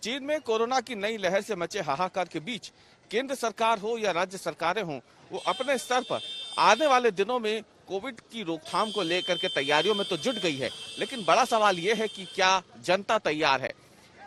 चीन में कोरोना की नई लहर से मचे हाहाकार के बीच केंद्र सरकार हो या राज्य सरकारें हों, वो अपने स्तर पर आने वाले दिनों में कोविड की रोकथाम को लेकर के तैयारियों में तो जुट गई है, लेकिन बड़ा सवाल ये है कि क्या जनता तैयार है।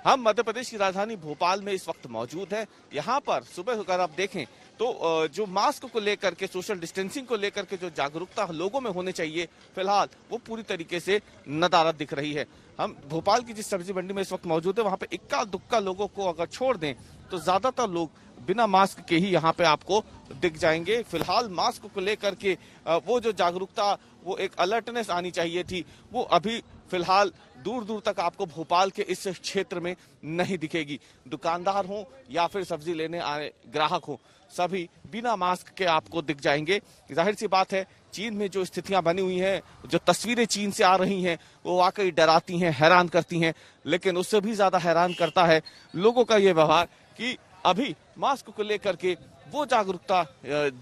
हम मध्य प्रदेश की राजधानी भोपाल में इस वक्त मौजूद हैं। यहाँ पर सुबह अगर आप देखें तो जो मास्क को लेकर के, सोशल डिस्टेंसिंग को लेकर के जो जागरूकता लोगों में होनी चाहिए, फिलहाल वो पूरी तरीके से नदारद दिख रही है। हम भोपाल की जिस सब्जी मंडी में इस वक्त मौजूद है, वहाँ पे इक्का दुक्का लोगों को अगर छोड़ दें तो ज्यादातर लोग बिना मास्क के ही यहाँ पे आपको दिख जाएंगे। फिलहाल मास्क को लेकर के वो जो जागरूकता, वो एक अलर्टनेस आनी चाहिए थी, वो अभी फिलहाल दूर दूर तक आपको भोपाल के इस क्षेत्र में नहीं दिखेगी। दुकानदार हो या फिर सब्जी लेने आए ग्राहक हो, सभी बिना मास्क के आपको दिख जाएंगे। जाहिर सी बात है, चीन में जो स्थितियां बनी हुई हैं, जो तस्वीरें चीन से आ रही हैं, वो वाकई डराती हैं, हैरान करती हैं। लेकिन उससे भी ज्यादा हैरान करता है लोगों का ये व्यवहार कि अभी मास्क को लेकर के वो जागरूकता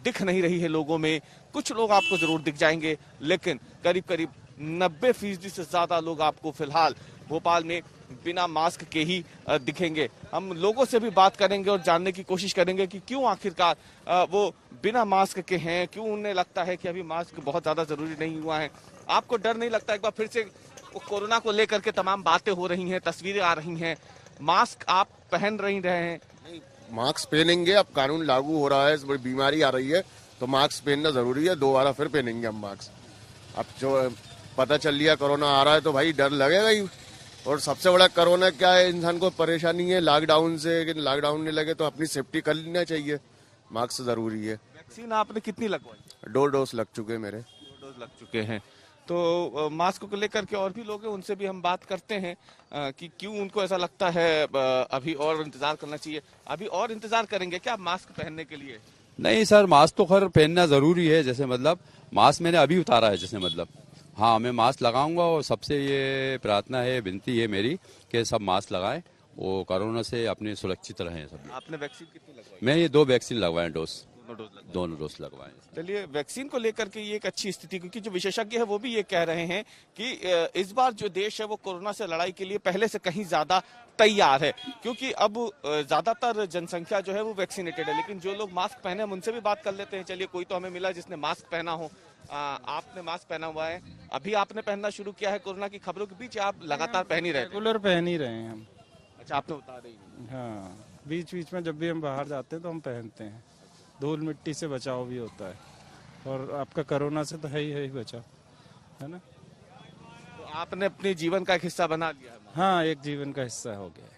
दिख नहीं रही है लोगों में। कुछ लोग आपको जरूर दिख जाएंगे, लेकिन करीब करीब 90% से ज्यादा लोग आपको फिलहाल भोपाल में बिना मास्क के ही दिखेंगे। हम लोगों से भी बात करेंगे और जानने की कोशिश करेंगे कि क्यों आखिरकार वो बिना मास्क के हैं, क्यों उन्हें लगता है कि अभी मास्क बहुत ज्यादा जरूरी नहीं हुआ है। आपको डर नहीं लगता? एक बार फिर से कोरोना को लेकर के तमाम बातें हो रही हैं, तस्वीरें आ रही हैं, मास्क आप पहन नहीं रहे हैं। मास्क पहनेंगे, अब कानून लागू हो रहा है, बड़ी बीमारी आ रही है तो मास्क पहनना जरूरी है। दोबारा फिर पहनेंगे हम मास्क। अब जो पता चल लिया कोरोना आ रहा है तो भाई डर लगेगा ही। और सबसे बड़ा कोरोना क्या है, इंसान को परेशानी है लॉकडाउन से, लेकिन लॉकडाउन नहीं लगे तो अपनी सेफ्टी कर लेना चाहिए। मास्क जरूरी है। वैक्सीन आपने कितनी लगवाई? 2 डोज लग चुके हैं मेरे। 2 डोज लग चुके हैं। तो मास्क को लेकर के और भी लोग हैं, उनसे भी हम बात करते हैं कि क्यों उनको ऐसा लगता है अभी और इंतजार करना चाहिए। अभी और इंतजार करेंगे क्या मास्क पहनने के लिए? नहीं सर, मास्क तो खैर पहनना जरूरी है। जैसे मतलब मास्क मैंने अभी उतारा है, जैसे मतलब हाँ, मैं मास्क लगाऊंगा। और सबसे ये प्रार्थना है, विनती है मेरी कि सब मास्क लगाएं और कोरोना से अपने सुरक्षित रहें सब। आपने वैक्सीन कितनी लगवाई? मैं ये 2 वैक्सीन लगवाए, दोनों डोज लगवाए। चलिए, वैक्सीन को लेकर के ये एक अच्छी स्थिति, क्योंकि जो विशेषज्ञ है वो भी ये कह रहे हैं कि इस बार जो देश है वो कोरोना से लड़ाई के लिए पहले से कहीं ज्यादा तैयार है, क्योंकि अब ज्यादातर जनसंख्या जो है वो वैक्सीनेटेड है। लेकिन जो लोग मास्क पहने, हम उनसे भी बात कर लेते हैं। चलिए, कोई तो हमें मिला जिसने मास्क पहना हो। आपने मास्क पहना हुआ है, अभी आपने पहनना शुरू किया है कोरोना की खबरों के बीच? आप लगातार पहन ही रहे? रेगुलर पहन ही रहे हैं हम। अच्छा, आपने उतार ही नहीं? हाँ, बीच बीच में जब भी हम बाहर जाते हैं तो हम पहनते हैं। धूल मिट्टी से बचाव भी होता है और आपका कोरोना से तो है ही बचाव, है ना। तो आपने अपने जीवन का एक हिस्सा बना लिया है? हाँ, एक जीवन का हिस्सा हो गया है।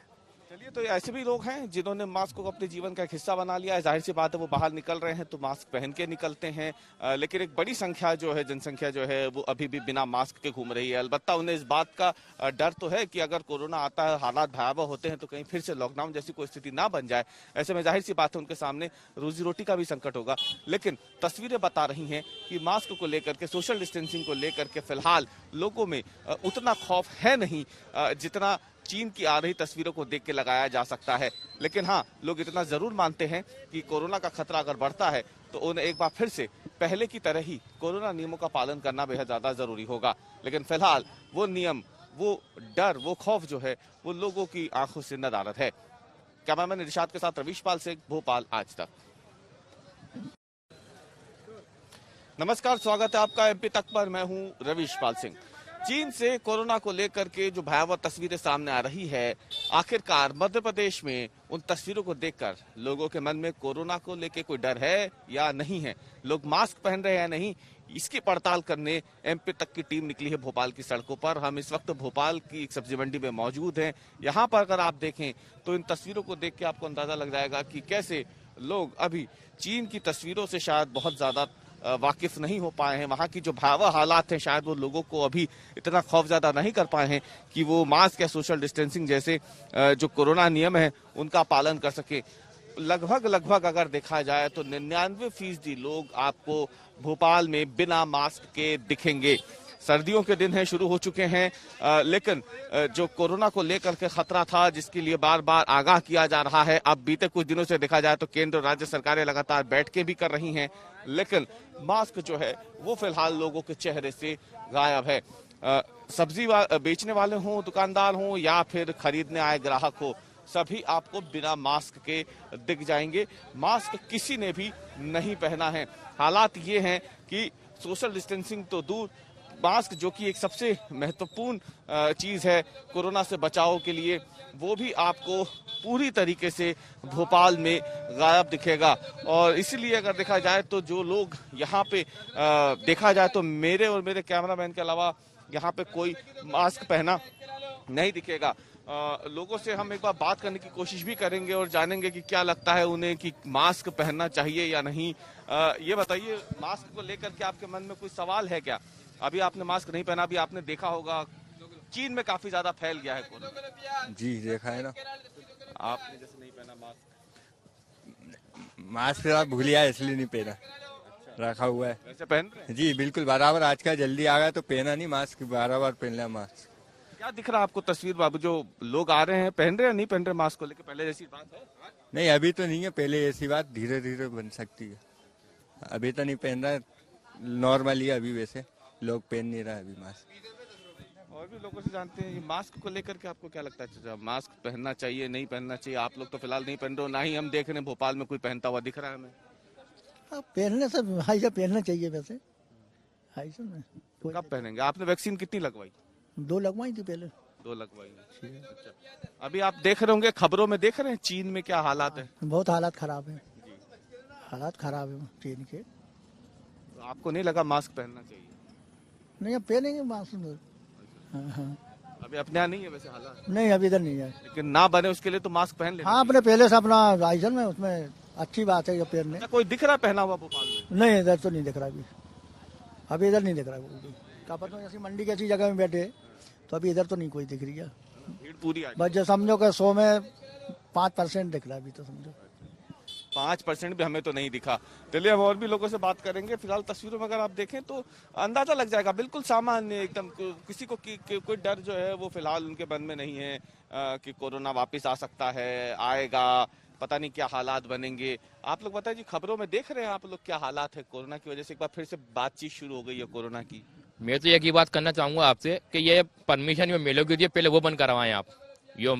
चलिए, तो ऐसे भी लोग हैं जिन्होंने मास्क को अपने जीवन का एक हिस्सा बना लिया है। जाहिर सी बात है, वो बाहर निकल रहे हैं तो मास्क पहन के निकलते हैं, लेकिन एक बड़ी संख्या जो है, जनसंख्या जो है, वो अभी भी बिना मास्क के घूम रही है। अलबत्ता उन्हें इस बात का डर तो है कि अगर कोरोना आता है, हालात भयावह होते हैं, तो कहीं फिर से लॉकडाउन जैसी कोई स्थिति ना बन जाए। ऐसे में जाहिर सी बात है, उनके सामने रोजी रोटी का भी संकट होगा। लेकिन तस्वीरें बता रही हैं कि मास्क को लेकर के, सोशल डिस्टेंसिंग को लेकर के फिलहाल लोगों में उतना खौफ है नहीं जितना चीन की आ रही तस्वीरों को देख के लगाया जा सकता है। लेकिन हाँ, लोग इतना जरूर मानते हैं कि कोरोना का खतरा अगर बढ़ता है तो उन्हें एक बार फिर से पहले की तरह ही कोरोना नियमों का पालन करना बेहद ज्यादा जरूरी होगा। लेकिन फिलहाल वो नियम, वो डर, वो खौफ जो है, वो लोगों की आंखों से नदारद है। कैमरामैन इरशाद के साथ रवीश पाल से, भोपाल, आज तक। नमस्कार, स्वागत है आपका एमपी तक पर। मैं हूं रवीश पाल सिंह। चीन से कोरोना को लेकर के जो भयावह तस्वीरें सामने आ रही है, आखिरकार मध्य प्रदेश में उन तस्वीरों को देखकर लोगों के मन में कोरोना को लेकर कोई डर है या नहीं है? लोग मास्क पहन रहे हैं या नहीं, इसकी पड़ताल करने एमपी तक की टीम निकली है भोपाल की सड़कों पर। हम इस वक्त भोपाल की एक सब्जी मंडी में मौजूद हैं। यहाँ पर अगर आप देखें तो इन तस्वीरों को देख के आपको अंदाजा लग जाएगा कि कैसे लोग अभी चीन की तस्वीरों से शायद बहुत ज्यादा वाकिफ नहीं हो पाए हैं। वहां की जो भयावह हालात हैं, शायद वो लोगों को अभी इतना खौफजदा नहीं कर पाए हैं कि वो मास्क या सोशल डिस्टेंसिंग जैसे जो कोरोना नियम है उनका पालन कर सके। लगभग अगर देखा जाए तो 99% लोग आपको भोपाल में बिना मास्क के दिखेंगे। सर्दियों के दिन हैं, शुरू हो चुके हैं, लेकिन जो कोरोना को लेकर के खतरा था, जिसके लिए बार बार आगाह किया जा रहा है, अब बीते कुछ दिनों से देखा जाए तो केंद्र और राज्य सरकारें लगातार बैठकें भी कर रही हैं, लेकिन मास्क जो है वो फिलहाल लोगों के चेहरे से गायब है। सब्जी बेचने वाले हों, दुकानदार हों या फिर खरीदने आए ग्राहक हो, सभी आपको बिना मास्क के दिख जाएंगे। मास्क किसी ने भी नहीं पहना है। हालात ये हैं कि सोशल डिस्टेंसिंग तो दूर, मास्क जो कि एक सबसे महत्वपूर्ण चीज है कोरोना से बचाव के लिए, वो भी आपको पूरी तरीके से भोपाल में गायब दिखेगा। और इसीलिए अगर देखा जाए तो जो लोग यहाँ पे देखा जाए तो मेरे और मेरे कैमरामैन के अलावा यहाँ पे कोई मास्क पहना नहीं दिखेगा। लोगों से हम एक बार बात करने की कोशिश भी करेंगे और जानेंगे कि क्या लगता है उन्हें कि मास्क पहनना चाहिए या नहीं। ये बताइए, मास्क को लेकर के आपके मन में कोई सवाल है क्या? अभी आपने मास्क नहीं पहना, अभी आपने देखा होगा चीन में काफी ज्यादा फैल गया है कोरोना। जी देखा है ना। आपने जैसे नहीं पहना मास्क आप भूल गया इसलिए नहीं पहना, रखा हुआ है। वैसे पहन रहे हैं? जी बिल्कुल बराबर, आज का जल्दी आ गया तो पहना नहीं मास्क, बराबर पहन लिया मास्क। क्या दिख रहा है आपको तस्वीर बाबू? जो लोग आ रहे हैं पहन रहे हैं नहीं पहन रहे मास्क को लेकर, पहले जैसी बात है? नहीं अभी तो नहीं है, पहले ऐसी बात धीरे धीरे बन सकती है। अभी तो नहीं पहन रहा, नॉर्मली अभी वैसे लोग पहन नहीं रहा अभी मास्क। और भी लोगों से जानते हैं ये मास्क को लेकर के आपको क्या लगता है? मास्क पहनना चाहिए नहीं पहनना चाहिए? आप लोग तो फिलहाल नहीं पहन रहे हो, ना ही हम देख रहे हैं भोपाल में कोई पहनता हुआ दिख रहा है हमें। पहनने से हाई से पहनना चाहिए वैसे, हाई से ना। कब पहनेंगे? आपने वैक्सीन कितनी लगवाई? 2 लगवाई थी पहले। 2 लगवाई। अच्छा। अभी आप देख रहे होंगे, खबरों में देख रहे हैं चीन में क्या हालात है। बहुत हालात खराब है, हालात खराब है चीन के। तो आपको नहीं लगा मास्क पहनना चाहिए? नहीं अब पहनेंगे मास्क। हाँ। अभी अपने यहाँ नहीं है वैसे हालात, नहीं अभी इधर नहीं है। लेकिन ना बने उसके लिए तो मास्क पहन लेना हाँ अपने पहले से अपना आइजन में उसमें अच्छी बात है ये पहनने। चाहिए। कोई दिख रहा है पहना हुआ भोपाल में? नहीं इधर तो नहीं दिख रहा अभी इधर नहीं दिख रहा कोई। क्या पता ऐसी मंडी की ऐसी जगह में बैठे तो अभी इधर तो नहीं कोई दिख रही है। भीड़ पूरी आ बस जो समझो कि 100 में 5% दिख रहा है अभी तो समझो। 5% भी हमें तो नहीं दिखा। चलिए हम और भी लोगों से बात करेंगे। फिलहाल तस्वीरों में अगर आप देखें तो अंदाजा लग जाएगा, बिल्कुल सामान्य एकदम। किसी को कोई डर जो है वो फिलहाल उनके मन में नहीं है कि कोरोना वापस आ सकता है, आएगा, पता नहीं क्या हालात बनेंगे। आप लोग बताइए, खबरों में देख रहे हैं आप लोग क्या हालात है कोरोना की वजह से? एक बार फिर से बातचीत शुरू हो गई है कोरोना की। मैं तो एक ही बात करना चाहूंगा आपसे कि ये परमिशन जो मेलों की पहले वो बंद करवाएं आप। यो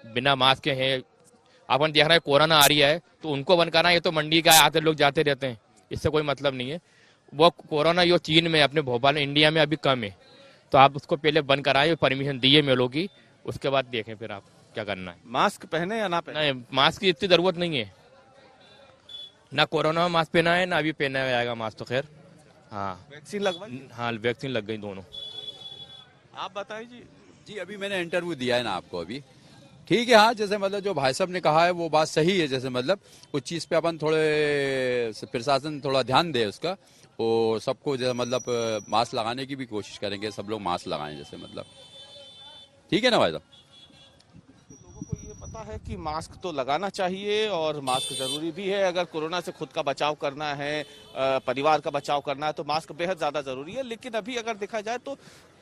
बिना मास्क के हैं, अपन देख रहे हैं कोरोना आ रही है तो उनको बंद कराएं। ये तो मंडी का आते लोग जाते रहते हैं, इससे कोई मतलब नहीं है। वो कोरोना यो चीन में, अपने भोपाल इंडिया में अभी कम है, तो आप उसको पहले बंद कराएं, परमिशन दिए मेलों की, उसके बाद देखें फिर आप क्या करना है। मास्क पहने या ना पहने? नहीं, मास्क की इतनी जरूरत नहीं है, ना कोरोना में मास्क पहना है ना अभी पहना जाएगा मास्क। तो खैर हाँ, वैक्सीन लगवाई? हाँ वैक्सीन लग गई दोनों। आप बताइए जी। जी अभी मैंने इंटरव्यू दिया है ना आपको अभी। ठीक है, हाँ जैसे मतलब जो भाई साहब ने कहा है वो बात सही है। जैसे मतलब कुछ चीज़ पे अपन थोड़े प्रशासन थोड़ा ध्यान दे उसका, और सबको जैसे मतलब मास्क लगाने की भी कोशिश करेंगे, सब लोग मास्क लगाएं जैसे मतलब। ठीक है ना भाई साहब? लोगों को ये पता है कि मास्क तो लगाना चाहिए और मास्क जरूरी भी है। अगर कोरोना से खुद का बचाव करना है, परिवार का बचाव करना है तो मास्क बेहद ज्यादा जरूरी है। लेकिन अभी अगर देखा जाए तो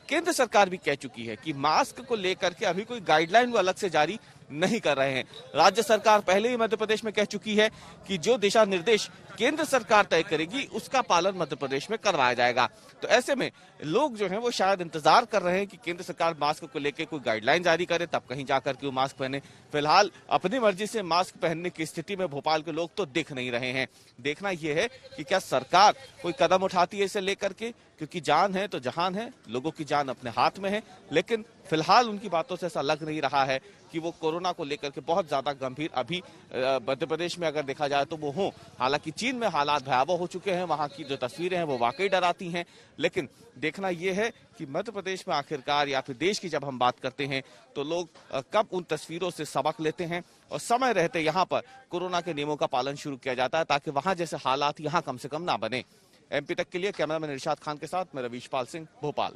केंद्र सरकार भी कह चुकी है कि मास्क को लेकर के अभी कोई गाइडलाइन वो अलग से जारी नहीं कर रहे हैं। राज्य सरकार पहले ही मध्य प्रदेश में कह चुकी है कि जो दिशा निर्देश केंद्र सरकार तय करेगी उसका पालन मध्य प्रदेश में करवाया जाएगा। तो ऐसे में लोग जो हैं वो शायद इंतजार कर रहे हैं कि केंद्र सरकार मास्क को लेकर कोई गाइडलाइन जारी करे, तब कहीं जाकर के वो मास्क पहने। फिलहाल अपनी मर्जी से मास्क पहनने की स्थिति में भोपाल के लोग तो दिख नहीं रहे हैं। देखना यह है कि क्या सरकार कोई कदम उठाती है इसे लेकर के, क्योंकि जान है तो जहान है, लोगों की जान अपने हाथ में है। लेकिन फिलहाल उनकी बातों से ऐसा लग नहीं रहा है कि वो कोरोना को लेकर के बहुत ज्यादा गंभीर अभी मध्य प्रदेश में अगर देखा जाए तो वो हो। हालांकि चीन में हालात भयावह हो चुके हैं, वहां की जो तस्वीरें हैं वो वाकई डराती हैं। लेकिन देखना यह है कि मध्य प्रदेश में आखिरकार या फिर देश की जब हम बात करते हैं तो लोग कब उन तस्वीरों से सबक लेते हैं और समय रहते यहाँ पर कोरोना के नियमों का पालन शुरू किया जाता है, ताकि वहां जैसे हालात यहाँ कम से कम ना बने। एमपी तक के लिए कैमरामैन इरशाद खान के साथ मैं रवीश पाल सिंह, भोपाल।